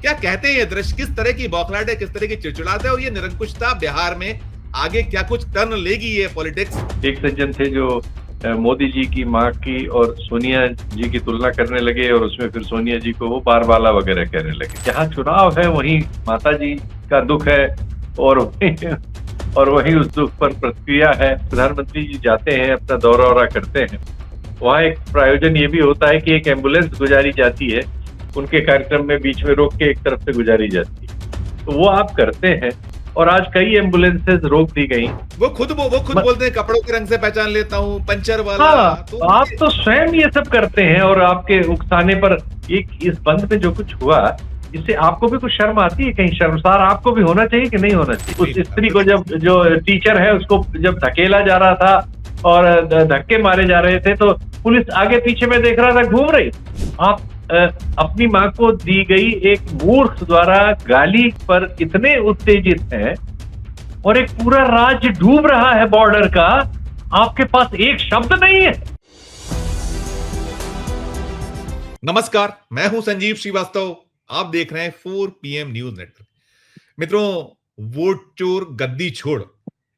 क्या कहते हैं ये दृश्य, किस तरह की बौखलाहट है, किस तरह की चिड़चिड़ाहट है, और ये निरंकुशता बिहार में आगे क्या कुछ टर्न लेगी ये पॉलिटिक्स। एक सज्जन थे जो मोदी जी की मां की और सोनिया जी की तुलना करने लगे और उसमें फिर सोनिया जी को वो बारबाला वगैरह कहने लगे। जहाँ चुनाव है वहीं माता जी का दुख है और वहीं उस दुख पर प्रतिक्रिया है। प्रधानमंत्री जी जाते हैं, अपना दौरा करते हैं, वहाँ एक प्रायोजन ये भी होता है कि एक एम्बुलेंस गुजारी जाती है, उनके कार्यक्रम में बीच में रोक के एक तरफ से गुजारी जाती है, तो वो आप करते हैं। और आज कई एम्बुलेंसेस रोक दी गई। वो खुद बोलते हैं कपड़ों के रंग से पहचान लेता हूँ, पंचर वाला। हाँ, तो आप तो स्वयं ये सब करते हैं और आपके उकसाने पर इस बंद में जो कुछ हुआ, इससे आपको भी कुछ शर्म आती है? कहीं शर्मसार आपको भी होना चाहिए कि नहीं होना चाहिए? उस स्त्री को जब जो टीचर है उसको जब धकेला जा रहा था और धक्के मारे जा रहे थे तो पुलिस आगे पीछे में देख रहा था, घूम रही। आप अपनी मां को दी गई एक मूर्ख द्वारा गाली पर इतने उत्तेजित हैं और एक पूरा राज्य डूब रहा है बॉर्डर का, आपके पास एक शब्द नहीं है। नमस्कार, मैं हूं संजीव श्रीवास्तव, आप देख रहे हैं 4 PM न्यूज नेटवर्क। मित्रों, वोट चोर गद्दी छोड़,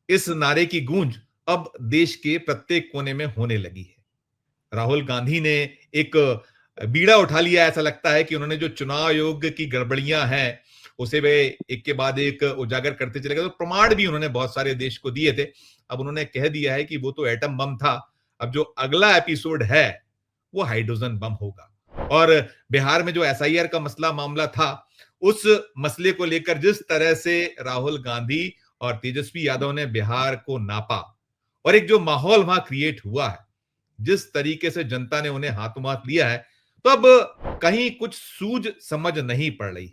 इस नारे की गूंज अब देश के प्रत्येक कोने में होने लगी है। राहुल गांधी ने एक बीड़ा उठा लिया, ऐसा लगता है कि उन्होंने जो चुनाव आयोग की गड़बड़ियां हैं उसे वे एक के बाद एक उजागर करते चले गए। तो प्रमाण भी उन्होंने बहुत सारे देश को दिए थे। अब उन्होंने कह दिया है कि वो तो एटम बम था, अब जो अगला एपिसोड है वो हाइड्रोजन बम होगा। और बिहार में जो SIR का मामला था, उस मसले को लेकर जिस तरह से राहुल गांधी और तेजस्वी यादव ने बिहार को नापा और एक जो माहौल वहां क्रिएट हुआ है, जिस तरीके से जनता ने उन्हें हाथों हाथ लिया है, तो अब कहीं कुछ सूझ समझ नहीं पड़ रही।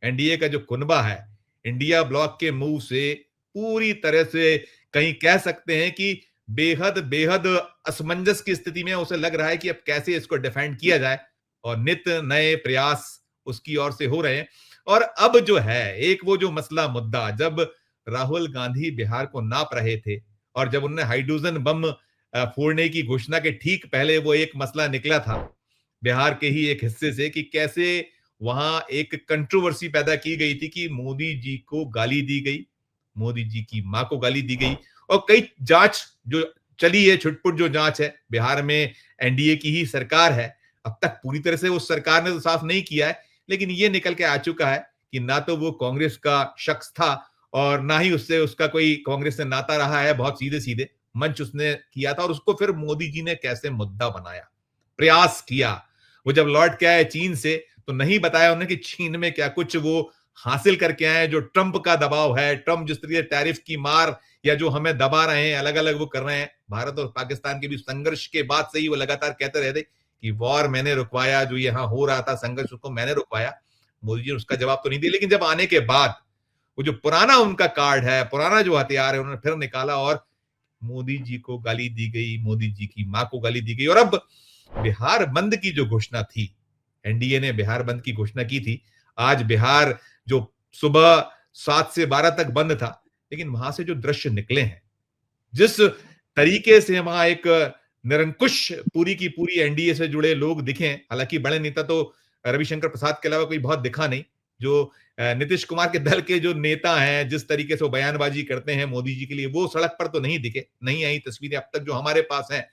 एनडीए का जो कुनबा है, इंडिया ब्लॉक के मुंह से पूरी तरह से कहीं कह सकते हैं कि बेहद असमंजस की स्थिति में उसे लग रहा है कि अब कैसे इसको डिफेंड किया जाए, और नित नए प्रयास उसकी ओर से हो रहे हैं। और अब जो है एक वो जो मसला मुद्दा, जब राहुल गांधी बिहार को नाप रहे थे और जब उन्होंने हाइड्रोजन बम फोड़ने की घोषणा के ठीक पहले वो एक मसला निकला था बिहार के ही एक हिस्से से कि कैसे वहां एक कंट्रोवर्सी पैदा की गई थी कि मोदी जी को गाली दी गई, मोदी जी की मां को गाली दी गई, और कई जांच जो चली है, छुटपुट जो जांच है, बिहार में एनडीए की ही सरकार है। अब तक पूरी तरह से उस सरकार ने तो साफ नहीं किया है, लेकिन ये निकल के आ चुका है कि ना तो वो कांग्रेस का शख्स था और ना ही उससे उसका कोई कांग्रेस से नाता रहा है। बहुत सीधे सीधे मंच उसने किया था और उसको फिर मोदी जी ने कैसे मुद्दा बनाया, प्रयास किया। वो जब लौट के आए चीन से तो नहीं बताया उन्हें कि चीन में क्या कुछ वो हासिल करके आए। जो ट्रंप का दबाव है, ट्रंप जिस तरीके टैरिफ की मार या जो हमें दबा रहे हैं, अलग अलग वो कर रहे हैं। भारत और पाकिस्तान के बीच संघर्ष के बाद से ही वो लगातार कहते रहते कि वॉर मैंने रुकवाया, जो यहाँ हो रहा था संघर्ष उसको मैंने रुकवाया। मोदी जी ने उसका जवाब तो नहीं दिया, लेकिन जब आने के बाद वो जो पुराना उनका कार्ड है, पुराना जो हथियार है, उन्होंने फिर निकाला और मोदी जी को गाली दी गई, मोदी जी की मां को गाली दी गई। और अब बिहार बंद की जो घोषणा थी, एनडीए ने बिहार बंद की घोषणा की थी। आज बिहार जो सुबह 7 से 12 तक बंद था, लेकिन वहां से जो दृश्य निकले हैं, जिस तरीके से वहां एक निरंकुश पूरी की पूरी एनडीए से जुड़े लोग दिखे, हालांकि बड़े नेता तो रविशंकर प्रसाद के अलावा कोई बहुत दिखा नहीं। जो नीतीश कुमार के दल के जो नेता हैं, जिस तरीके से वो बयानबाजी करते हैं मोदी जी के लिए, वो सड़क पर तो नहीं दिखे, नहीं आई तस्वीरें अब तक जो हमारे पास हैं।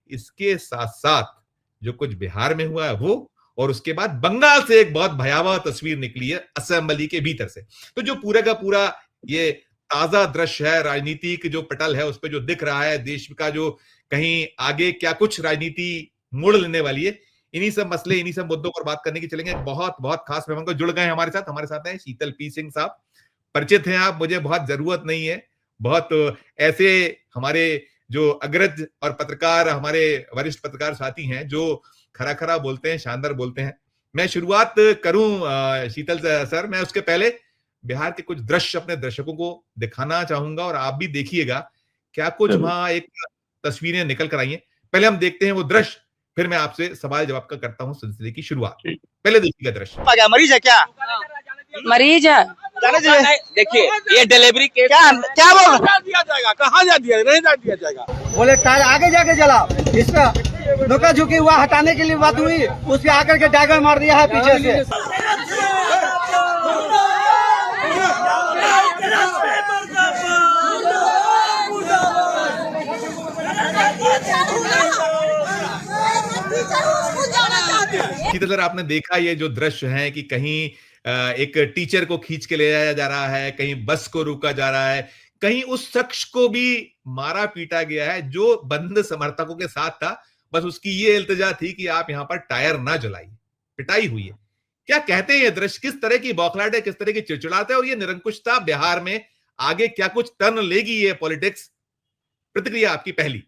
इसके साथ साथ जो कुछ बिहार में हुआ है वो, और उसके बाद बंगाल से एक बहुत भयावह तस्वीर निकली है असेंबली के भीतर से। तो जो पूरा का पूरा ये ताजा दृश्य है, राजनीतिक जो पटल है उस पर जो दिख रहा है, देश का जो कहीं आगे क्या कुछ राजनीति मोड़ लेने वाली है, इन्हीं सब मसले, इन्हीं सब मुद्दों पर बात करने की चलेंगे। बहुत बहुत खास मेहमान को जुड़ गए हमारे साथ हैं शीतल पी सिंह साहब। परिचित हैं आप, मुझे बहुत जरूरत नहीं है। बहुत ऐसे हमारे जो अग्रज और पत्रकार, हमारे वरिष्ठ पत्रकार साथी हैं जो खरा खरा बोलते हैं, शानदार बोलते हैं। मैं शुरुआत करूं शीतल सर, मैं उसके पहले बिहार के कुछ दृश्य अपने दर्शकों को दिखाना चाहूंगा और आप भी देखिएगा क्या कुछ वहां एक तस्वीरें निकल कर आई हैं। पहले हम देखते हैं वो दृश्य, फिर मैं आपसे सवाल जवाब का करता हूं सिलसिले की शुरुआत। पहले देखिएगा दृश्य। मरीज है क्या? मरीज है। देखिए ये डिलीवरी केस क्या बोल दिया जाएगा, कहाँ जा दिया, नहीं जा दिया जाएगा। बोले टायर आगे जाके जला, इसका धोखा झुकी हुआ हटाने के लिए बात हुई, उसके आकर के टाइगर मार दिया है पीछे से। शीतल सर, आपने देखा ये जो दृश्य है कि कहीं एक टीचर को खींच के ले जाया जा रहा है, कहीं बस को रोका जा रहा है, कहीं उस शख्स को भी मारा पीटा गया है जो बंद समर्थकों के साथ था। बस उसकी ये इल्तिजा थी कि आप यहां पर टायर ना जलाइए। पिटाई हुई है। क्या कहते हैं ये दृश्य, किस तरह की बौखलाहट है, किस तरह की चिड़चिड़ाहट है, और ये निरंकुशता बिहार में आगे क्या कुछ टर्न लेगी ये पॉलिटिक्स? प्रतिक्रिया आपकी पहली।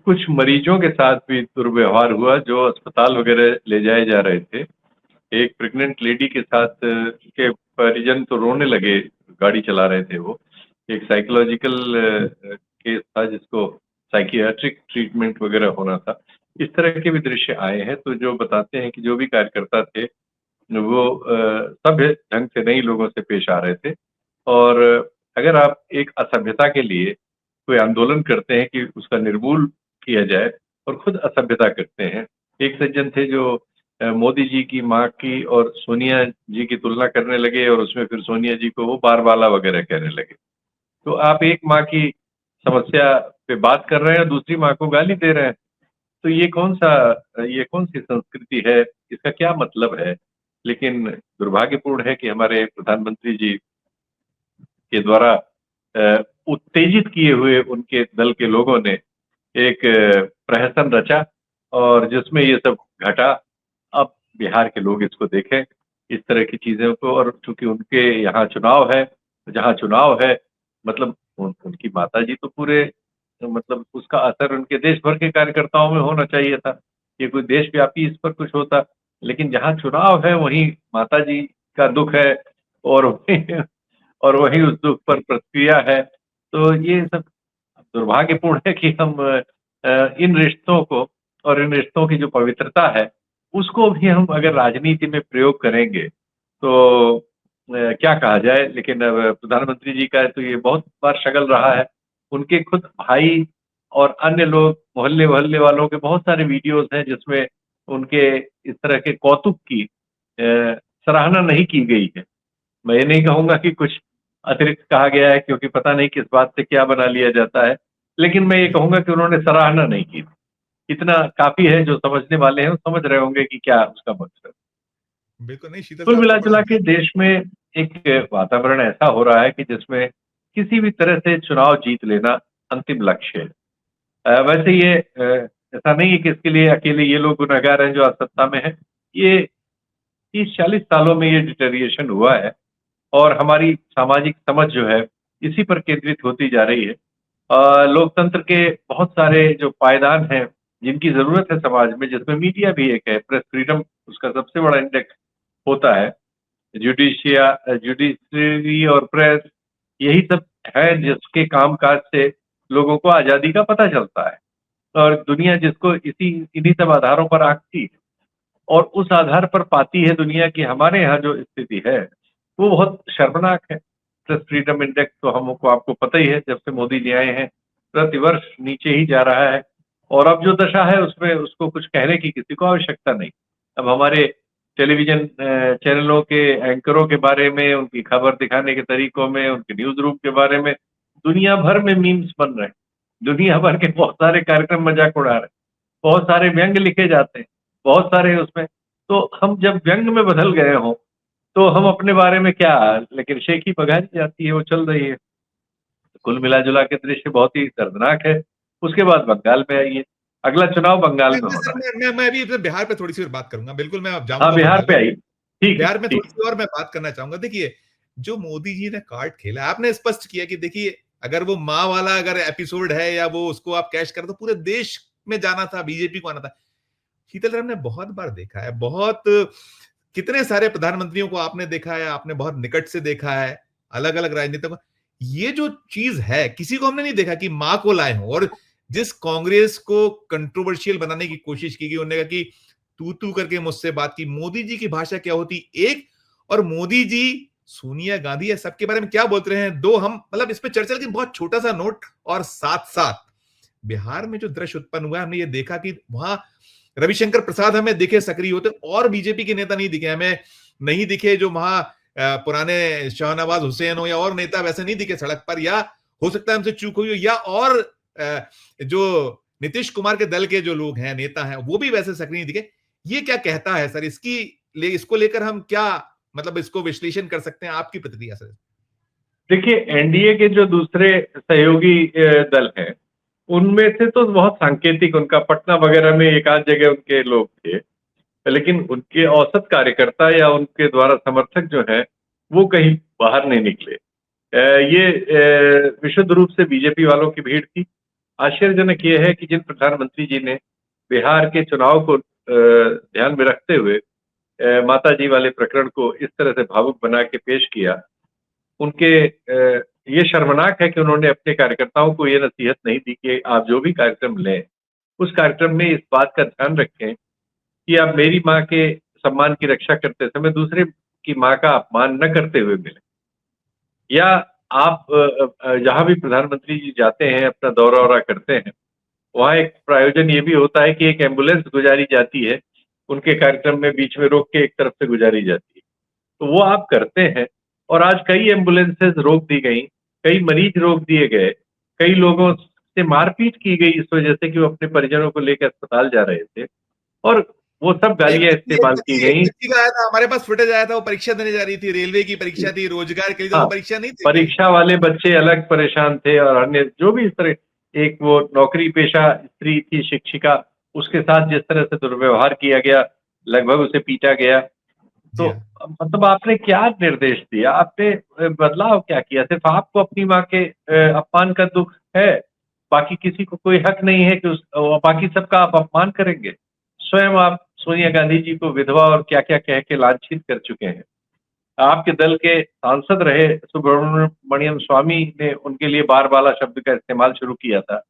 कुछ मरीजों के साथ भी दुर्व्यवहार हुआ जो अस्पताल वगैरह ले जाए जा रहे थे। एक प्रेग्नेंट लेडी के साथ के परिजन तो रोने लगे, गाड़ी चला रहे थे वो। एक साइकोलॉजिकल केस था जिसको साइकियाट्रिक ट्रीटमेंट वगैरह होना था। इस तरह के भी दृश्य आए हैं, तो जो बताते हैं कि जो भी कार्यकर्ता थे वो सभ्य ढंग से नई लोगों से पेश आ रहे थे। और अगर आप एक असभ्यता के लिए कोई आंदोलन करते हैं कि उसका निर्मूल किया जाए और खुद असभ्यता करते हैं। एक सज्जन थे जो मोदी जी की माँ की और सोनिया जी की तुलना करने लगे और उसमें फिर सोनिया जी को वो बारबाला वगैरह कहने लगे। तो आप एक माँ की समस्या पे बात कर रहे हैं, दूसरी माँ को गाली दे रहे हैं। तो ये कौन सी संस्कृति है, इसका क्या मतलब है? लेकिन दुर्भाग्यपूर्ण है कि हमारे प्रधानमंत्री जी के द्वारा उत्तेजित किए हुए उनके दल के लोगों ने एक प्रहसन रचा और जिसमें ये सब घटा। अब बिहार के लोग इसको देखें, इस तरह की चीजों को, और चूंकि उनके यहाँ चुनाव है, जहाँ चुनाव है मतलब उनकी माता जी तो पूरे मतलब उसका असर उनके देश भर के कार्यकर्ताओं में होना चाहिए था। ये कोई देशव्यापी इस पर कुछ होता, लेकिन जहाँ चुनाव है वहीं माता जी का दुख है और और वहीं उस दुख पर प्रतिक्रिया है। तो ये सब दुर्भाग्यपूर्ण है कि हम इन रिश्तों को और इन रिश्तों की जो पवित्रता है उसको भी हम अगर राजनीति में प्रयोग करेंगे तो क्या कहा जाए। लेकिन प्रधानमंत्री जी का तो ये बहुत बार शगल रहा है। उनके खुद भाई और अन्य लोग, मोहल्ले मोहल्ले वालों के बहुत सारे वीडियोस हैं जिसमें उनके इस तरह के कौतुक की सराहना नहीं की गई है। मैं ये नहीं कहूंगा कि कुछ अतिरिक्त कहा गया है, क्योंकि पता नहीं किस बात से क्या बना लिया जाता है, लेकिन मैं ये कहूंगा कि उन्होंने सराहना नहीं की। इतना काफी है, जो समझने वाले हैं वो समझ रहे होंगे कि क्या उसका मकसद। बिल्कुल नहीं शीतल कुल साहब, मिला तो जुला बड़ा के देश में एक वातावरण ऐसा हो रहा है कि जिसमें किसी भी तरह से चुनाव जीत लेना अंतिम लक्ष्य है। वैसे ये ऐसा नहीं है कि इसके लिए अकेले ये लोग गुनहगार हैं जो आज सत्ता में है। ये 30-40 सालों में ये डिटेरिएशन हुआ है और हमारी सामाजिक समझ जो है इसी पर केंद्रित होती जा रही है। लोकतंत्र के बहुत सारे जो पायदान हैं जिनकी जरूरत है समाज में, जिसमें मीडिया भी एक है, प्रेस फ्रीडम उसका सबसे बड़ा इंडेक्स होता है, जुडिशरी और प्रेस, यही सब है जिसके कामकाज से लोगों को आजादी का पता चलता है और दुनिया जिसको इन्हीं सब आधारों पर आंकती है और उस आधार पर पाती है दुनिया की हमारे यहाँ जो स्थिति है वो बहुत शर्मनाक है। प्रेस फ्रीडम इंडेक्स तो हमको आपको पता ही है, जब से मोदी जी आए हैं प्रतिवर्ष नीचे ही जा रहा है और अब जो दशा है उसमें उसको कुछ कहने की किसी को आवश्यकता नहीं। अब हमारे टेलीविजन चैनलों के एंकरों के बारे में, उनकी खबर दिखाने के तरीकों में, उनके न्यूज रूम के बारे में दुनिया भर में मीम्स बन रहे हैं। दुनिया भर के बहुत सारे कार्यक्रम मजाक उड़ा रहे हैं, बहुत सारे व्यंग लिखे जाते हैं, बहुत सारे उसमें। तो हम जब व्यंग में बदल गए हों तो हम अपने बारे में क्या, लेकिन शेखी पगारी जाती है, वो चल रही है। कुल मिला जुला के दृश्य बहुत ही दर्दनाक है। उसके बाद बंगाल में आइए, अगला चुनाव बंगाल में होना है। मैं भी अपने बिहार पे थोड़ी सी और बात करूंगा। बिल्कुल, मैं अब हाँ, जाऊंगा बिहार बंगाल पे में। आइए। ठीक है, बिहार में ठीक थोड़ी सी और मैं बात करना चाहूंगा। देखिए, जो मोदी जी ने कार्ड खेला, आपने स्पष्ट किया कि देखिए अगर वो माँ वाला अगर एपिसोड है या वो उसको आप कैश कर, तो पूरे देश में जाना था, बीजेपी को आना था। शीतल, हमने बहुत बार देखा है, बहुत कितने सारे प्रधानमंत्रियों को आपने देखा है, आपने बहुत निकट से देखा है, अलग अलग राजनीतिकों। ये जो चीज है, किसी को हमने नहीं देखा कि माँ को लाए हों। और जिस कांग्रेस को कंट्रोवर्शियल बनाने की कोशिश की गई, उन्होंने कहा कि तू तू करके मुझसे बात की। मोदी जी की भाषा क्या होती एक, और मोदी जी सोनिया गांधी या सबके बारे में क्या बोलते रहे हैं दो। हम मतलब इस पे चर्चा, लेकिन बहुत छोटा सा नोट। और साथ साथ बिहार में जो दृश्य उत्पन्न हुआ है, हमने ये देखा कि वहां रविशंकर प्रसाद हमें दिखे सक्रिय होते, और बीजेपी के नेता नहीं दिखे हमें, नहीं दिखे जो वहां पुराने शाहनवाज हुसैन हो या और नेता वैसे नहीं दिखे सड़क पर, या हो सकता है हमसे चूक हुई हो, या और जो नीतीश कुमार के दल के जो लोग हैं, नेता हैं, वो भी वैसे सक्रिय नहीं दिखे। ये क्या कहता है सर? इसको लेकर हम क्या मतलब इसको विश्लेषण कर सकते हैं? आपकी प्रतिक्रिया सर। देखिए, एनडीए के जो दूसरे सहयोगी दल हैं, उनमें से तो बहुत सांकेतिक, उनका पटना वगैरह में एक आध जगह उनके लोग थे, लेकिन उनके औसत कार्यकर्ता या उनके द्वारा समर्थक जो हैं, वो कहीं बाहर नहीं निकले। ये विशुद्ध रूप से बीजेपी वालों की भीड़ थी। आश्चर्यजनक ये है कि जिन प्रधानमंत्री जी ने बिहार के चुनाव को ध्यान में रखते हुए माता जी वाले प्रकरण को इस तरह से भावुक बना के पेश किया, उनके ये शर्मनाक है कि उन्होंने अपने कार्यकर्ताओं को ये नसीहत नहीं दी कि आप जो भी कार्यक्रम लें, उस कार्यक्रम में इस बात का ध्यान रखें कि आप मेरी माँ के सम्मान की रक्षा करते समय दूसरे की माँ का अपमान न करते हुए मिले। या आप जहां भी प्रधानमंत्री जी जाते हैं, अपना दौरा करते हैं, वहां एक प्रायोजन ये भी होता है कि एक एम्बुलेंस गुजारी जाती है, उनके कार्यक्रम में बीच में रोक के एक तरफ से गुजारी जाती है, तो वो आप करते हैं। और आज कई एम्बुलेंसेज रोक दी गई, कई मरीज रोक दिए गए, कई लोगों से मारपीट की गई इस वजह से कि वो अपने परिजनों को लेकर अस्पताल जा रहे थे, और वो सब गालियां इस्तेमाल की गई। हमारे पास फुटेज आया था, वो परीक्षा देने जा रही थी, रेलवे की परीक्षा थी, रोजगार के लिए, तो हाँ, वो परीक्षा नहीं थी। परीक्षा वाले बच्चे अलग परेशान थे, और अन्य जो भी इस तरह, एक वो नौकरी पेशा स्त्री थी, शिक्षिका, उसके साथ जिस तरह से दुर्व्यवहार किया गया, लगभग उसे पीटा गया। तो मतलब आपने क्या निर्देश दिया? आपने बदलाव क्या किया? सिर्फ आपको अपनी माँ के अपमान का दुख है, बाकी किसी को कोई हक नहीं है कि बाकी सबका आप अपमान करेंगे। स्वयं आप सोनिया गांधी जी को विधवा और क्या क्या कह के लांछित कर चुके हैं। आपके दल के सांसद रहे सुब्रमण्यम स्वामी ने उनके लिए बारबाला शब्द का इस्तेमाल शुरू किया था।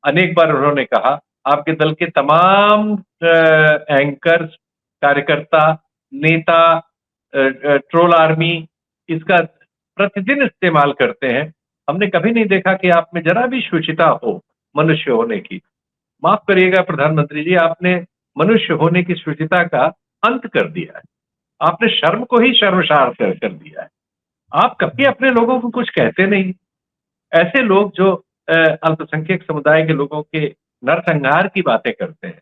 अनेक बार उन्होंने कहा, आपके दल के तमाम एंकर्स, कार्यकर्ता, नेता, ट्रोल आर्मी इसका प्रतिदिन इस्तेमाल करते हैं। हमने कभी नहीं देखा कि आप में जरा भी शुचिता हो मनुष्य होने की। माफ करिएगा प्रधानमंत्री जी, आपने मनुष्य होने की शुचिता का अंत कर दिया है। आपने शर्म को ही शर्मसार कर दिया है। आप कभी अपने लोगों को कुछ कहते नहीं। ऐसे लोग जो अल्पसंख्यक समुदाय के लोगों के नरसंहार की बातें करते हैं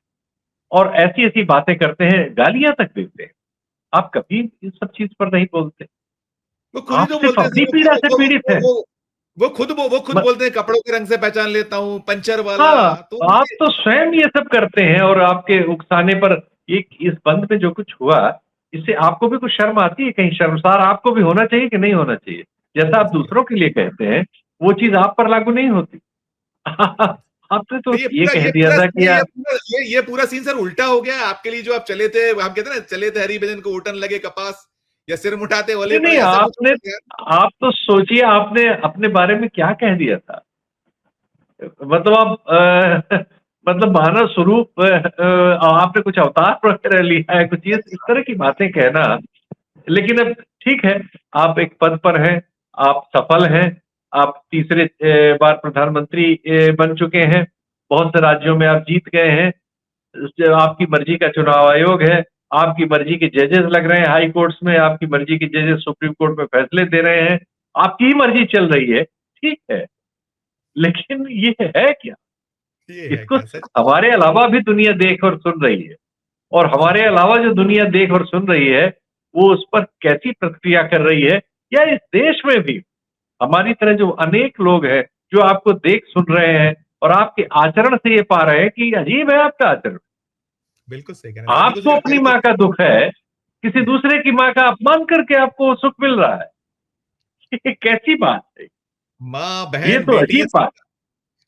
और ऐसी ऐसी बातें करते हैं, गालियां तक देते हैं, आप कभी इस सब चीज पर नहीं बोलते। वो खुद ही आप तो सिर्फ बोलते हैं अपनी सर, पीड़ा से पीड़ित है। वो खुद बोलते हैं, कपड़ों के रंग से पहचान लेता हूँ, पंचर वाला। हाँ, तो आप तो स्वयं ये सब करते हैं, और आपके उकसाने पर इस बंद में जो कुछ हुआ, इससे आपको भी कुछ शर्म आती है? कहीं शर्मसार आपको भी होना चाहिए कि नहीं होना चाहिए? जैसा आप दूसरों के लिए कहते हैं, वो चीज आप पर लागू नहीं होती। आपने तो ये कह दिया था कि ये पूरा सीन सर उल्टा हो गया आपके लिए। जो आप चले थे, हम कहते हैं ना, चले थे हरी भजन को उठन लगे कपास, या सिर मुठाते वाले। नहीं, आप तो सोचिए, आपने अपने बारे में क्या कह दिया था। मतलब आप मतलब मानव स्वरूप आपने कुछ अवतार वगैरह लिया है, कुछ इस तरह की बातें कहना। लेकिन अब ठीक है, आप एक पद पर हैं, आप सफल हैं, आप तीसरे बार प्रधानमंत्री बन चुके हैं, बहुत से राज्यों में आप जीत गए हैं, आपकी मर्जी का चुनाव आयोग है, आपकी मर्जी के जजेस लग रहे हैं हाई कोर्ट्स में, आपकी मर्जी के जजेस सुप्रीम कोर्ट में फैसले दे रहे हैं, आपकी ही मर्जी चल रही है, ठीक है। लेकिन ये है क्या? इसको हमारे अलावा भी दुनिया देख और सुन रही है, और हमारे अलावा जो दुनिया देख और सुन रही है, वो उस पर कैसी प्रतिक्रिया कर रही है, या इस देश में भी हमारी तरह जो अनेक लोग हैं जो आपको देख सुन रहे हैं और आपके आचरण से ये पा रहे हैं कि अजीब है आपका आचरण। बिल्कुल सही कह रहे हैं। आपको अपनी माँ का दुख है, किसी दूसरे की माँ का अपमान करके आपको सुख मिल रहा है। ये कैसी बात है? माँ बहन, ये तो अजीब बात।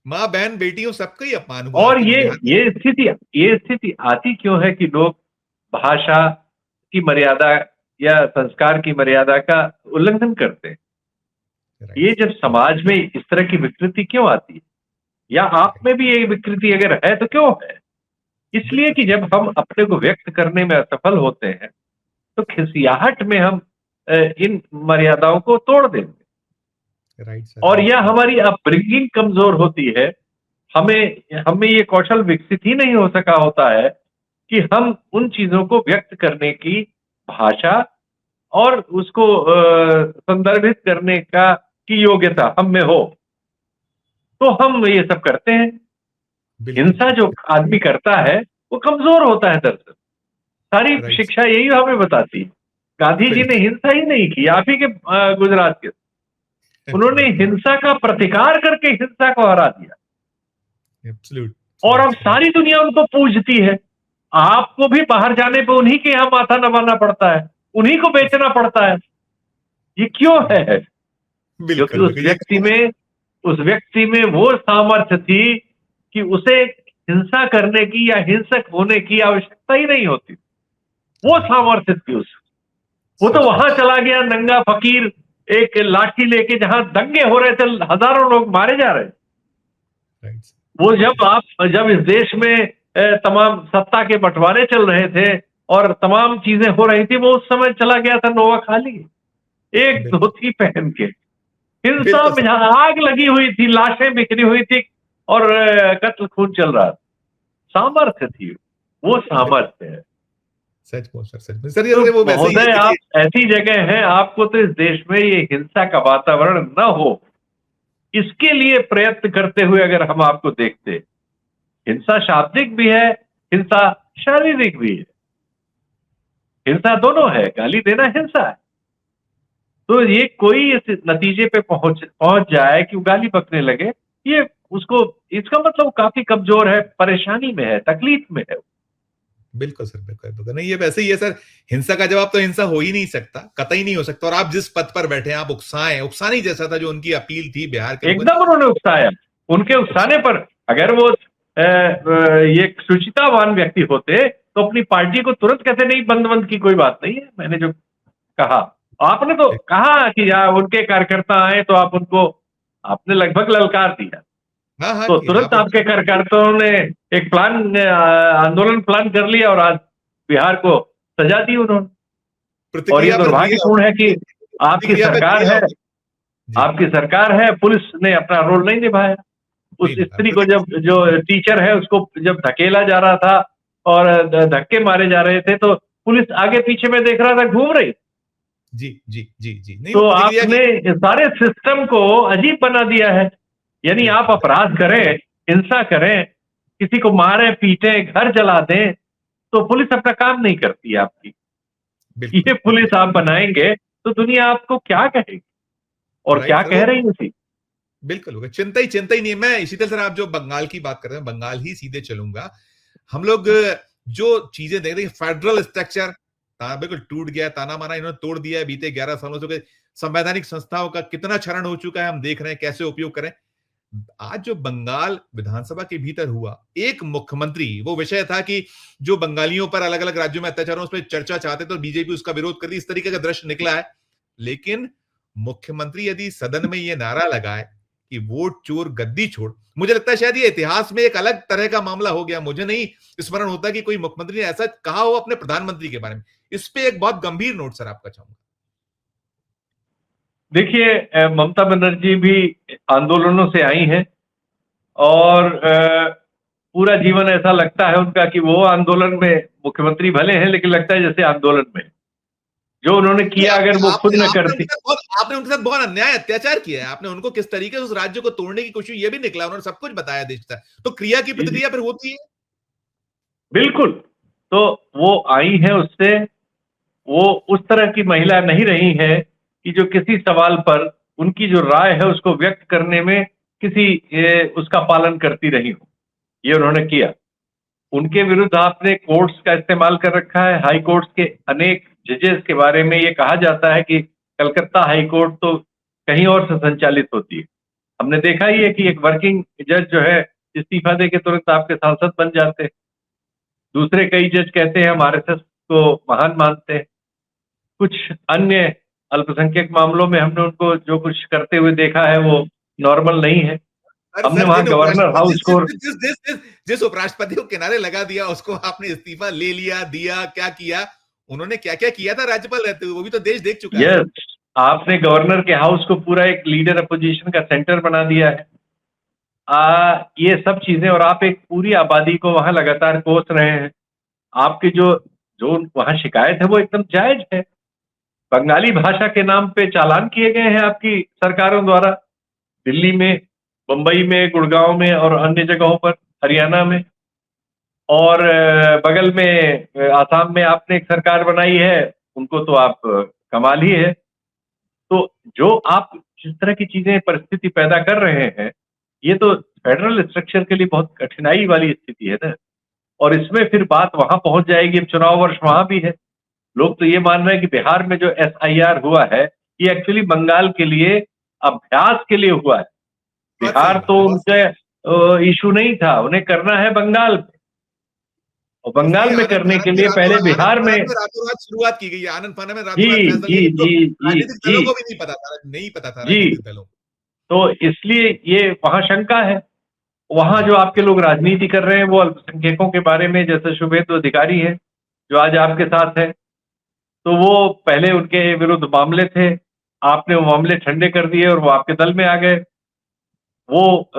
माँ बहन बेटियों सबका ही अपमान हुआ। और ये स्थिति आती क्यों है कि लोग भाषा की मर्यादा या संस्कार की मर्यादा का उल्लंघन करते हैं? ये जब समाज में इस तरह की विकृति क्यों आती है, या आप में भी ये विकृति अगर है तो क्यों है? इसलिए कि जब हम अपने को व्यक्त करने में असफल होते हैं, तो खिसियाहट में हम इन मर्यादाओं को तोड़ देंगे। और यह हमारी अपब्रिंगिंग कमजोर होती है। हमें ये कौशल विकसित ही नहीं हो सका होता है कि हम उन चीजों को व्यक्त करने की भाषा और उसको संदर्भित करने की योग्यता हम में हो, तो हम ये सब करते हैं। हिंसा जो आदमी करता है वो कमजोर होता है दरअसल। सारी Right. शिक्षा यही हमें बताती है। गांधी जी ने हिंसा ही नहीं की, आप ही के गुजरात के, उन्होंने हिंसा का प्रतिकार करके हिंसा को हरा दिया। Absolute. और अब सारी दुनिया उनको पूजती है। आपको भी बाहर जाने पे उन्हीं के यहाँ माथा नवाना पड़ता है, उन्हीं को बेचना पड़ता है। ये क्यों है? क्योंकि बिल्कुल उस व्यक्ति में वो सामर्थ्य थी कि उसे हिंसा करने की या हिंसक होने की आवश्यकता ही नहीं होती। वो सामर्थ्य थी उस, वो तो वहां चला गया नंगा फकीर एक लाठी लेके, जहां दंगे हो रहे थे, हजारों लोग मारे जा रहे। Right. वो जब इस देश में तमाम सत्ता के बंटवारे चल रहे थे और तमाम चीजें हो रही थी, वो उस समय चला गया था नोवा खाली, एक बिल्कुल। धोती पहन के। हिंसा बिल्कुल में जहां आग लगी हुई थी, लाशें बिखरी हुई थी और कत्ल खून चल रहा था। सामर्थ्य थी, वो सामर्थ्य है। सच बोल सर, सर ये वो वैसे ही महोदय, है, आप देखिए, ऐसी जगह हैं, आपको तो इस देश में ये हिंसा का वातावरण न हो, इसके लिए प्रयत्न करते हुए अगर हम आपको देखते, हिंसा शाब्दिक भी है, हिंसा शारीरिक भी है, हिंसा दोनों है, गाली देना हिंसा है। तो ये कोई इस नतीजे पे पहुंच जाए कि वो गाली बकने लगे, ये उसको, इसका मतलब काफी कमजोर है, परेशानी में है, तकलीफ में है। बिल्कुल सर, बिल्कुल नहीं, ये वैसे ही है सर। हिंसा का जवाब तो हिंसा हो ही नहीं सकता, कतई नहीं हो सकता। और आप जिस पद पर बैठे हैं, आप उकसाने ही जैसा था जो उनकी अपील थी बिहार के लोगों एकदम उन्होंने उकसाया। उनके उकसाने पर अगर वो ये सुचितावान व्यक्ति होते तो अपनी पार्टी को तुरंत कहते नहीं, बंद की कोई बात नहीं है। मैंने जो कहा, आपने तो कहा कि यार उनके कार्यकर्ता आए तो आप उनको, आपने लगभग ललकार दिया। हाँ, तो किया, तुरंत आपके कार्यकर्ताओं ने एक आंदोलन प्लान कर लिया और आज बिहार को सजा दी उन्होंने। और ये दुर्भाग्यपूर्ण है कि आपकी सरकार है, आपकी सरकार है, पुलिस ने अपना रोल नहीं निभाया। उस स्त्री को जो टीचर है उसको जब धकेला जा रहा था और धक्के मारे जा रहे थे, तो पुलिस आगे पीछे में देख रहा था, घूम रही। जी नहीं, तो आपने सारे सिस्टम को अजीब बना दिया है। यानी आप अपराध करें, हिंसा करें, किसी को मारे पीटे, घर जला दें, तो पुलिस अपना काम नहीं करती है आपकी। ये पुलिस आप बनाएंगे तो दुनिया आपको क्या कहेगी और क्या कह रही थी? बिल्कुल, चिंता ही नहीं है। मैं इसी तरह सर, आप जो बंगाल की बात कर रहे हैं, बंगाल ही सीधे चलूंगा। हम लोग जो चीजें देख रहे हैं, फेडरल स्ट्रक्चर बिल्कुल टूट गया, ताना माना इन्होंने तोड़ दिया है। बीते 11 सालों से संवैधानिक संस्थाओं का कितना क्षरण हो चुका है, हम देख रहे हैं कैसे उपयोग करें। आज जो बंगाल विधानसभा के भीतर हुआ, एक मुख्यमंत्री, वो विषय था कि जो बंगालियों पर अलग अलग राज्यों में अत्याचारों उस पर चर्चा चाहते तो बीजेपी उसका विरोध कर दी, इस तरीके का दृश्य निकला है। लेकिन मुख्यमंत्री यदि सदन में यह नारा लगाए कि वोट चोर गद्दी छोड़, मुझे लगता है शायद ये इतिहास में एक अलग तरह का मामला हो गया। मुझे नहीं स्मरण होता कि कोई मुख्यमंत्री ने ऐसा कहा हो अपने प्रधानमंत्री के बारे में। इस पे एक बहुत गंभीर नोट सर आपका चाहूंगा। देखिए, ममता बनर्जी भी आंदोलनों से आई हैं और पूरा जीवन ऐसा लगता है उनका कि वो आंदोलन में मुख्यमंत्री भले हैं, लेकिन लगता है जैसे आंदोलन में जो उन्होंने किया अगर वो खुद न करती। आपने उनके साथ बहुत अन्याय अत्याचार किया है। आपने उनको किस तरीके से उस राज्य को तोड़ने की कोशिश, ये भी निकला, उन्होंने सब कुछ बताया देश का। तो क्रिया की प्रतिक्रिया फिर होती है। बिल्कुल, तो वो आई है, उससे वो उस तरह की महिला नहीं रही है कि जो किसी सवाल पर उनकी जो राय है उसको व्यक्त करने में उसका पालन करती रही हो। ये उन्होंने किया। उनके विरुद्ध आपने कोर्ट्स का इस्तेमाल कर रखा है। हाई कोर्ट्स के अनेक जजेस के बारे में ये कहा जाता है कि कलकत्ता हाई कोर्ट तो कहीं और से संचालित होती है। हमने देखा ही है कि एक वर्किंग जज जो है इस्तीफा दे के तुरंत आपके सांसद बन जाते हैं। दूसरे कई जज कहते हैं हम आरएसएस को महान मानते हैं। कुछ अन्य अल्पसंख्यक मामलों में हमने उनको जो कुछ करते हुए देखा है वो नॉर्मल नहीं है। हमने वहां गवर्नर हाउस को, जिस उपराष्ट्रपति को किनारे लगा दिया उसको आपने इस्तीफा ले लिया, दिया, क्या किया उन्होंने, क्या क्या किया था राज्यपाल रहते हुए, वो भी तो देश देख चुका है। आपने गवर्नर के हाउस को पूरा एक लीडर अपोजिशन का सेंटर बना दिया है। ये सब चीजें, और आप एक पूरी आबादी को वहां लगातार कोस रहे हैं। आपकी जो वहां शिकायत है वो एकदम जायज है। बंगाली भाषा के नाम पे चालान किए गए हैं आपकी सरकारों द्वारा, दिल्ली में, मुंबई में, गुड़गांव में और अन्य जगहों पर, हरियाणा में। और बगल में आसाम में आपने एक सरकार बनाई है, उनको तो आप कमाल ही है। तो जो आप जिस तरह की चीजें परिस्थिति पैदा कर रहे हैं, ये तो फेडरल स्ट्रक्चर के लिए बहुत कठिनाई वाली स्थिति है ना। और इसमें फिर बात वहां पहुंच जाएगी, अब चुनाव वर्ष वहां भी है। लोग तो ये मान रहे हैं कि बिहार में जो SIR हुआ है, ये एक्चुअली बंगाल के लिए अभ्यास के लिए हुआ है। बिहार तो उनके इशू नहीं था, उन्हें करना है बंगाल में, और बंगाल में करने के लिए पहले बिहार में रातों रात शुरुआत की गई है, आनंद फानन में रातों जी रात फैसला जी लिया, जो जी जी राजनीतिक जी दलों को भी नहीं पता था जी। राजनीतिक दलों को। तो इसलिए ये वहां शंका है। वहां जो आपके लोग राजनीति कर रहे हैं वो अल्पसंख्यकों के बारे में, जैसे शुभेंदु अधिकारी हैं जो आज आपके साथ है, तो वो पहले उनके विरुद्ध मामले थे, आपने वो मामले ठंडे कर दिए और वो आपके दल में आ गए। वो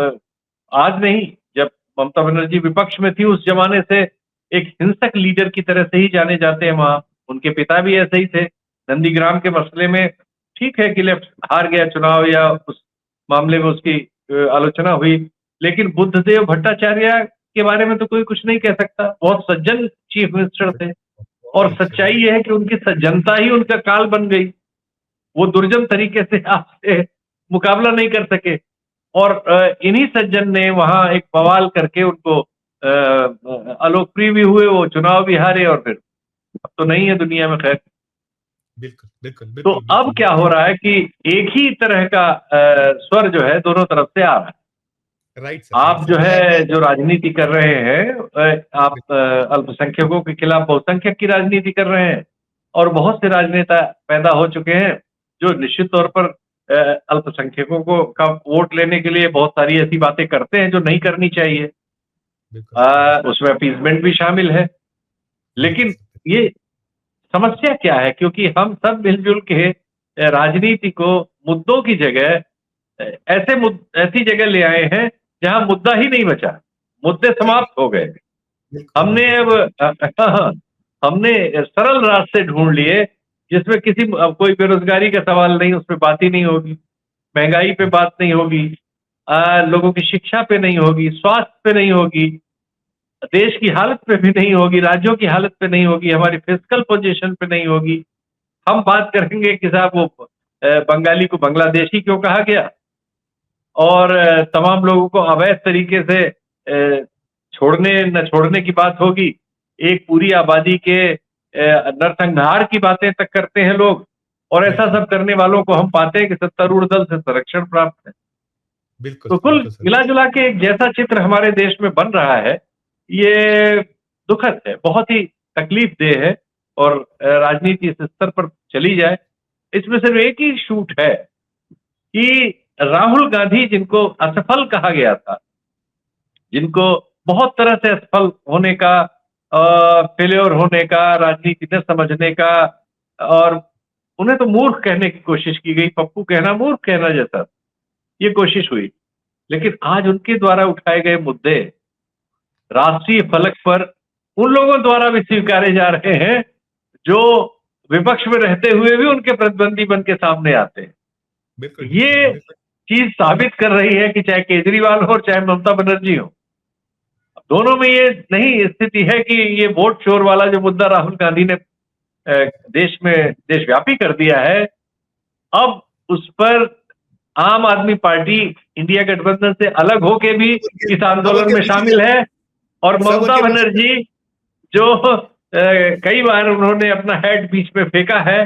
आज नहीं, जब ममता बनर्जी विपक्ष में थी उस जमाने से एक हिंसक लीडर की तरह से ही जाने जाते हैं वहां। उनके पिता भी ऐसे ही थे। नंदीग्राम के मसले में ठीक है कि लेफ्ट हार गया चुनाव या उस मामले में उसकी आलोचना हुई, लेकिन बुद्धदेव भट्टाचार्य के बारे में तो कोई कुछ नहीं कह सकता। बहुत सज्जन चीफ मिनिस्टर थे, और सच्चाई यह है कि उनकी सज्जनता ही उनका काल बन गई। वो दुर्जन तरीके से आपसे मुकाबला नहीं कर सके, और इन्हीं सज्जन ने वहां एक बवाल करके उनको अलोकप्रिय भी हुए, वो चुनाव भी हारे, और फिर अब तो नहीं है दुनिया में, खैर। बिल्कुल बिल्कुल तो बिल्कुल अब क्या हो रहा है कि एक ही तरह का स्वर जो है दोनों तरफ से आ रहा है। राइट सर, आप जो है जो राजनीति कर रहे हैं, आप अल्पसंख्यकों के खिलाफ बहुसंख्यक की राजनीति कर रहे हैं, और बहुत से राजनेता पैदा हो चुके हैं जो निश्चित तौर पर अल्पसंख्यकों को का वोट लेने के लिए बहुत सारी ऐसी बातें करते हैं जो नहीं करनी चाहिए। उसमें अपीजमेंट भी शामिल है। लेकिन ये समस्या क्या है, क्योंकि हम सब मिलजुल के राजनीति को मुद्दों की जगह ऐसी जगह ले आए हैं जहां मुद्दा ही नहीं बचा, मुद्दे समाप्त हो गए। हमने अब हमने सरल रास्ते ढूंढ लिए जिसमें अब कोई बेरोजगारी का सवाल नहीं, उसमें बात ही नहीं होगी, महंगाई पे बात नहीं होगी, लोगों की शिक्षा पे नहीं होगी, स्वास्थ्य पे नहीं होगी, देश की हालत पे भी नहीं होगी, राज्यों की हालत पे नहीं होगी, हमारी फिजिकल पोजीशन पे नहीं होगी। हम बात करेंगे कि साहब वो बंगाली को बांग्लादेशी क्यों कहा गया, और तमाम लोगों को अवैध तरीके से छोड़ने न छोड़ने की बात होगी। एक पूरी आबादी के नरसंहार की बातें तक करते हैं लोग, और ऐसा सब करने वालों को हम पाते हैं कि सत्तारूढ़ दल से संरक्षण प्राप्त है। तो कुल मिला जुला के एक जैसा चित्र हमारे देश में बन रहा है, ये दुखद है, बहुत ही तकलीफदेह है, और राजनीति इस स्तर पर चली जाए। इसमें सिर्फ एक ही शूट है कि राहुल गांधी, जिनको असफल कहा गया था, जिनको बहुत तरह से असफल होने का, फेल्योर होने का, राजनीति न समझने का, और उन्हें तो मूर्ख कहने की कोशिश की गई, पप्पू कहना मूर्ख कहना जैसा ये कोशिश हुई। लेकिन आज उनके द्वारा उठाए गए मुद्दे राष्ट्रीय फलक पर उन लोगों द्वारा भी स्वीकारे जा रहे हैं जो विपक्ष में रहते हुए भी उनके प्रतिद्वंदी बन के सामने आते हैं। ये चीज साबित कर रही है कि चाहे केजरीवाल हो और चाहे ममता बनर्जी हो, दोनों में ये नहीं स्थिति है कि ये वोट चोर वाला जो मुद्दा राहुल गांधी ने देश में देशव्यापी कर दिया है, अब उस पर आम आदमी पार्टी इंडिया गठबंधन से अलग होके भी इस आंदोलन में शामिल है। और ममता बनर्जी जो कई बार उन्होंने अपना हेड बीच में फेंका है,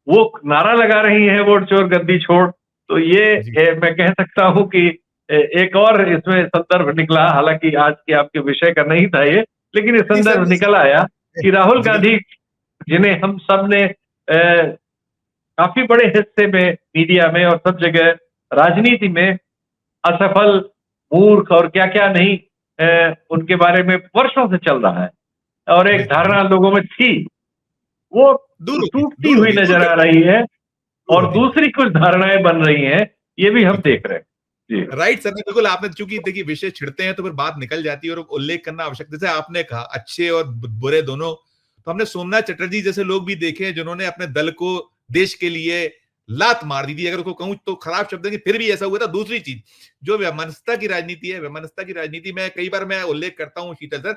वो नारा लगा रही है वोट चोर गद्दी छोड़। तो ये मैं कह सकता हूं कि एक और इसमें संदर्भ निकला, हालांकि आज के आपके विषय का नहीं था ये, लेकिन ये संदर्भ निकल आया कि राहुल गांधी, जिन्हें हम सब ने काफी बड़े हिस्से में मीडिया में और सब जगह राजनीति में असफल, मूर्ख और क्या क्या नहीं उनके बारे में वर्षों से चल रहा है, और एक धारणा लोगों में थी, वो टूटती हुई नजर आ रही है, और दूसरी कुछ धारणाएं बन रही हैं, ये भी हम देख रहे हैं। राइट सर, बिल्कुल। आपने चूंकि देखिए विषय छिड़ते हैं तो फिर बात निकल जाती है, और उल्लेख करना आवश्यक, जैसे आपने कहा अच्छे और बुरे दोनों। तो हमने सोमनाथ चटर्जी जैसे लोग भी देखे हैं जिन्होंने अपने दल को देश के लिए लात मार दी थी, अगर उसको कहूं तो खराब शब्द है कि फिर भी ऐसा हुआ था। दूसरी चीज जो वैमनस्यता की राजनीति है, वैमनस्यता की राजनीति में कई बार मैं उल्लेख करता हूं शीतल सर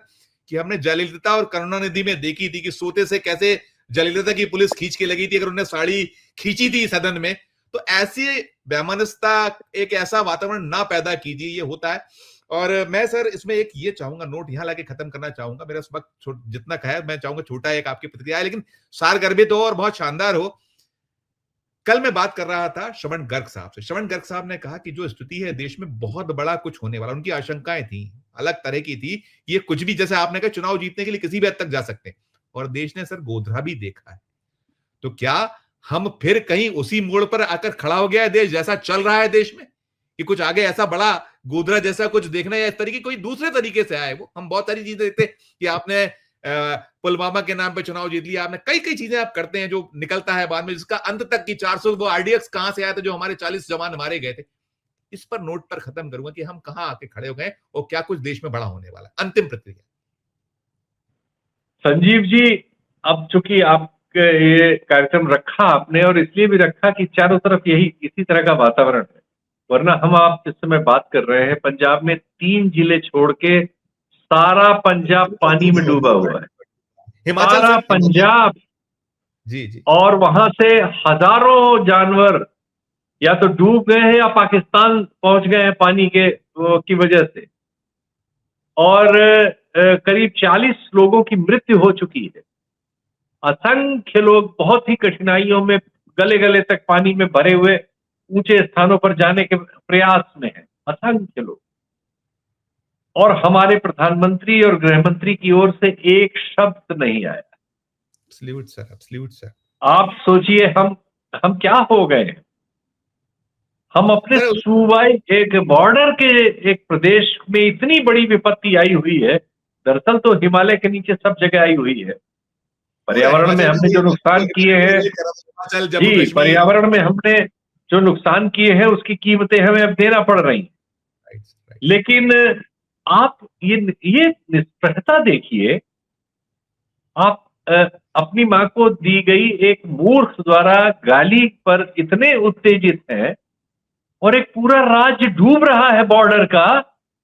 कि हमने जयललिता और करुणानिधि में देखी थी कि सोते से कैसे जयललिता की पुलिस खींच के लगी थी अगर उन्हें साड़ी खींची थी सदन में। तो ऐसी बेमनस्ता, एक ऐसा वातावरण ना पैदा कीजिए, ये होता है। और मैं सर इसमें एक ये चाहूंगा, नोट यहां लाके खत्म करना चाहूंगा, मेरा इस वक्त जितना कहा है मैं चाहूंगा छोटा एक आपकी प्रतिक्रिया है, लेकिन सारगर्भित हो और बहुत शानदार हो। कल मैं बात कर रहा था श्रवण गर्ग साहब से। श्रवण गर्ग साहब ने कहा कि जो स्थिति है देश में, बहुत बड़ा कुछ होने वाला, उनकी आशंकाएं थी, अलग तरह की थी। ये कुछ भी, जैसे आपने कहा, चुनाव जीतने के लिए किसी भी हद तक जा सकते हैं, और देश ने सर गोधरा भी देखा है। तो क्या हम फिर कहीं उसी मोड़ पर आकर खड़ा हो गया है देश, जैसा चल रहा है देश में, कि कुछ आगे ऐसा बड़ा गोधरा जैसा कुछ देखना, या इस तरीके कोई दूसरे तरीके से आए? वो हम बहुत सारी चीजें देखते हैं कि आपने पुलवामा के नाम पे चुनाव जीत लिया, आपने कई कई चीजें आप करते हैं जो निकलता है बाद में, जिसका अंत तक की 400 वो आरडीएक्स कहां से आया था, जो हमारे 40 जवान मारे गए थे। इस पर नोट पर खत्म करूंगा कि हम कहां आके खड़े हो गए और क्या कुछ देश में बड़ा होने वाला है। अंतिम प्रतिक्रिया संजीव जी, अब चूंकि आप ये कार्यक्रम रखा आपने, और इसलिए भी रखा कि चारों तरफ यही इसी तरह का वातावरण है, वरना हम आप जिस समय बात कर रहे हैं, पंजाब में 3 जिले छोड़ के सारा पंजाब पानी में डूबा हुआ है, हिमाचल सारा सर, पंजाब। जी जी, और वहां से हजारों जानवर या तो डूब गए हैं या पाकिस्तान पहुंच गए हैं पानी के की वजह से, और करीब 40 लोगों की मृत्यु हो चुकी है। असंख्य लोग बहुत ही कठिनाइयों में, गले गले तक पानी में भरे हुए ऊंचे स्थानों पर जाने के प्रयास में हैं, असंख्य लोग। और हमारे प्रधानमंत्री और गृह मंत्री की ओर से एक शब्द नहीं आया। Absolute sir, absolute sir. आप सोचिए हम क्या हो गए हैं। हम अपने सर, सूबाई एक बॉर्डर के एक प्रदेश में इतनी बड़ी विपत्ति आई हुई है, दरअसल तो हिमालय के नीचे सब जगह आई हुई है। पर्यावरण में हमने जो नुकसान किए हैं, हिमाचल, जम्मू जी, कश्मीर, पर्यावरण में हमने जो नुकसान किए हैं उसकी कीमतें हमें अब देना पड़ रही हैं। Right, right. लेकिन आप ये निष्प्रहता देखिए। आप अपनी मां को दी गई एक मूर्ख द्वारा गाली पर इतने उत्तेजित हैं, और एक पूरा राज्य डूब रहा है बॉर्डर का,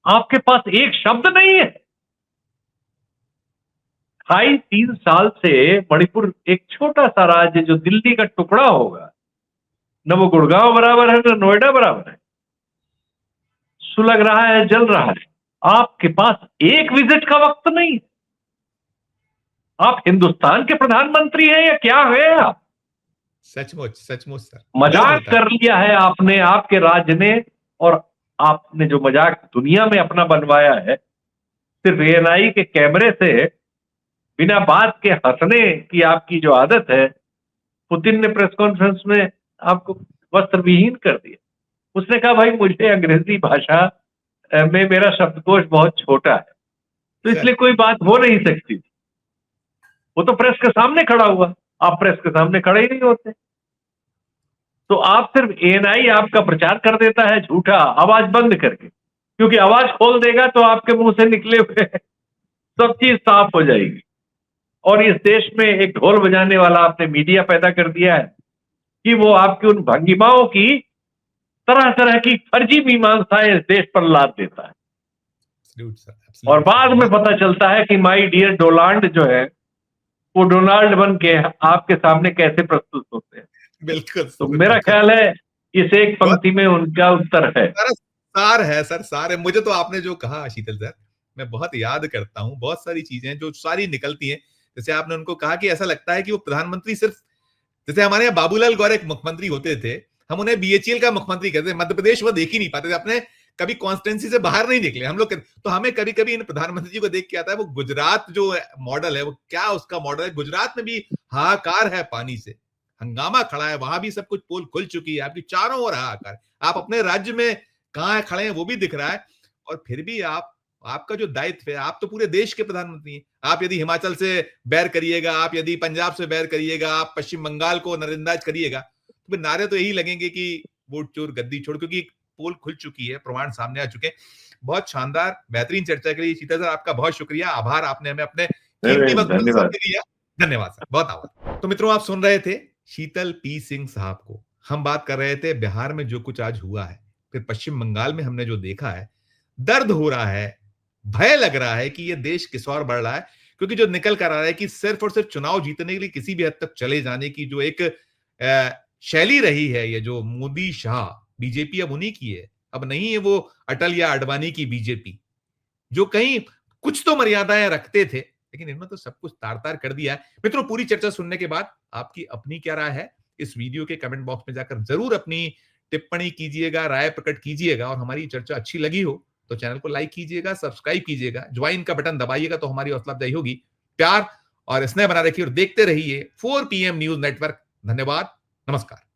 आपके पास एक शब्द नहीं है। 3 साल से मणिपुर एक छोटा सा राज्य जो दिल्ली का टुकड़ा होगा, न वो गुड़गांव बराबर है न नोएडा बराबर है, सुलग रहा है, जल रहा है। आपके पास एक विजिट का वक्त नहीं। आप हिंदुस्तान के प्रधानमंत्री हैं या क्या है आप? सचमुच सचमुच सर, मजाक कर लिया है आपने, आपके राज्य ने, और आपने जो मजाक दुनिया में अपना बनवाया है, सिर्फ एएनआई के कैमरे से बिना बात के हंसने की आपकी जो आदत है। पुतिन ने प्रेस कॉन्फ्रेंस में आपको वस्त्र विहीन कर दिया। उसने कहा भाई मुझे अंग्रेजी भाषा में मेरा शब्दकोश बहुत छोटा है, तो इसलिए कोई बात हो नहीं सकती। वो तो प्रेस के सामने खड़ा हुआ, आप प्रेस के सामने खड़े ही नहीं होते। तो आप सिर्फ एएनआई आपका प्रचार कर देता है झूठा, आवाज बंद करके, क्योंकि आवाज खोल देगा तो आपके मुंह से निकले हुए सब चीज साफ हो जाएगी। और इस देश में एक ढोल बजाने वाला आपने मीडिया पैदा कर दिया है कि वो आपकी उन भंगिमाओं की तरह तरह की फर्जी मीमांसाएं इस देश पर लाद देता है। और बाद में पता चलता है कि माय डियर डोनाल्ड जो है वो डोनाल्ड बन के आपके सामने कैसे प्रस्तुत होते हैं। बिल्कुल। तो मेरा ख्याल है इस एक पंक्ति में उनका उत्तर है। सार है सर, सार है। मुझे तो आपने जो कहा शीतल सर, मैं बहुत याद करता हूं, बहुत सारी चीजें जो सारी निकलती हैं। जैसे आपने उनको कहा कि ऐसा लगता है कि वो प्रधानमंत्री सिर्फ, जैसे हमारे यहाँ बाबूलाल गौर एक मुख्यमंत्री होते थे, हम उन्हें बीएचईएल का मुख्यमंत्री कहते थे, मध्य प्रदेश वो देख ही नहीं पाते थे, अपने कभी कॉन्स्टिट्यूंसी से बाहर नहीं निकले हम लोग। तो हमें कभी कभी इन प्रधानमंत्री जी को देख के आता है वो गुजरात जो मॉडल है, वो क्या उसका मॉडल है। गुजरात में भी हाहाकार है, पानी से हंगामा खड़ा है, वहां भी सब कुछ पोल खुल चुकी है, आपकी चारों ओर हाहाकार। आप अपने राज्य में कहां खड़े हैं वो भी दिख रहा है, और फिर भी आपका जो दायित्व है, आप तो पूरे देश के प्रधानमंत्री हैं। आप यदि हिमाचल से बैर करिएगा, आप यदि पंजाब से बैर करिएगा, आप पश्चिम बंगाल को नजरअंदाज करिएगा, तो फिर नारे तो यही लगेंगे कि वोट चोर गद्दी छोड़, क्योंकि पोल खुल चुकी है, प्रमाण सामने आ चुके हैं। बहुत शानदार बेहतरीन चर्चा के लिए शीतल सर आपका बहुत शुक्रिया, आभार, आपने हमें अपने कीमती वक्त दिया। धन्यवाद सर, बहुत आभार। तो मित्रों, आप सुन रहे थे शीतल पी सिंह साहब को। हम बात कर रहे थे बिहार में जो कुछ आज हुआ है, फिर पश्चिम बंगाल में हमने जो देखा है, दर्द हो रहा है भय लग रहा है कि यह देश किस ओर बढ़ रहा है, क्योंकि जो निकल कर आ रहा है कि सिर्फ और सिर्फ चुनाव जीतने के लिए किसी भी हद तक चले जाने की जो एक शैली रही है, ये जो मोदी शाह बीजेपी अब उन्हीं की है, अब नहीं है वो अटल या अडवाणी की बीजेपी, जो कहीं कुछ तो मर्यादाएं रखते थे, लेकिन इन्होंने तो सब कुछ तार तार कर दिया है। मित्रों, पूरी चर्चा सुनने के बाद आपकी अपनी क्या राय है, इस वीडियो के कमेंट बॉक्स में जाकर जरूर अपनी टिप्पणी कीजिएगा, राय प्रकट कीजिएगा, और हमारी चर्चा अच्छी लगी हो तो चैनल को लाइक कीजिएगा, सब्सक्राइब कीजिएगा, ज्वाइन का बटन दबाइएगा तो हमारी हौसला अफजाई होगी। प्यार और स्नेह बना रखिए और देखते रहिए 4 PM न्यूज नेटवर्क। धन्यवाद, नमस्कार।